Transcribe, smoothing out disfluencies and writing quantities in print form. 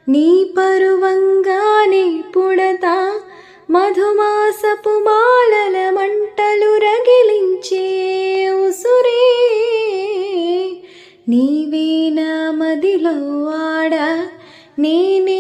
నీ పరువంగానే పుడతా మధుమాసపు మాలల మంటలు రగిలించే ఉసురే నీవే నా మదిలో ఆడ నేనే